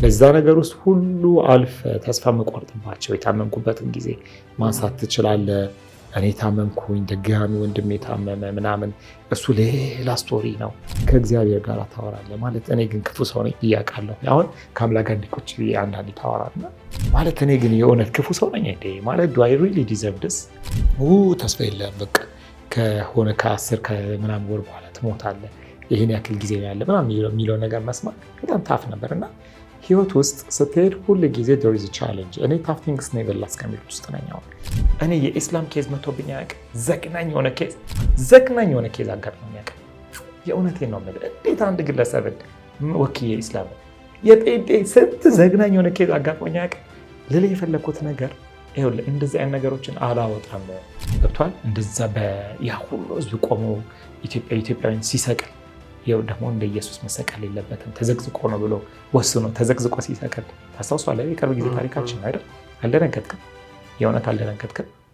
በዛ ነገር ውስጥ ሁሉ አልፈ ተስፋ መቆርጥባቸው የታመምኩበትን ጊዜ ማንሳት ትችላለህ። እኔ ታመምኩኝ፣ ድጋሚ ወንድሜ ታመመ ምናምን፣ እሱ ሌላ ስቶሪ ነው። ከእግዚአብሔር ጋር ታወራለህ ማለት እኔ ግን ክፉ ሰው ነኝ ብዬ አውቃለሁ። አሁን ከአምላክ ጋር ቁጭ ብዬ አንዳንዴ ታወራለህ ማለት እኔ ግን የእውነት ክፉ ሰው ነኝ እንዴ ማለት ዱ አይ ሪሊ ዲዘርቭ ዲስ? ተስፋ የለም በቃ ከሆነ ከ10 ከምናምን ወር በኋላ ትሞታለህ፣ ይህን ያክል ጊዜ ነው ያለ ምናምን የሚለው ነገር መስማት በጣም ታፍ ነበር። እና ህይወት ውስጥ ስትሄድ ሁል ጊዜ there is a challenge። እኔ ታፍ ቲንግስ ነው የበላ እስከሚሉት ውስጥ ነኝ። አሁን እኔ የኢስላም ኬዝ መቶብኝ አያውቅም። ዘግናኝ የሆነ ኬዝ አጋጥሞኝ አያውቅም። የእውነቴን ነው የምልህ። እንዴት አንድ ግለሰብን ወክዬ ኢስላም የጴንጤ ስንት ዘግናኝ የሆነ ኬዝ አጋጥሞኝ አያውቅም። ልልህ የፈለግኩት ነገር ይኸውልህ እንደዚህ አይነት ነገሮችን አላወጣም። ገብቶሃል? እንደዛ ያ ሁሉ ህዝብ ቆሞ ኢትዮጵያዊን ሲሰቅል ይኸው ደግሞ እንደ ኢየሱስ መሰቀል የለበትም ተዘቅዝቆ ነው ብሎ ወስኖ ተዘቅዝቆ ሲሰቀል ታስታውሳለህ? የቅርብ ጊዜ ታሪካችን አይደል? አልደነገጥክም? የእውነት አልደነገጥክም?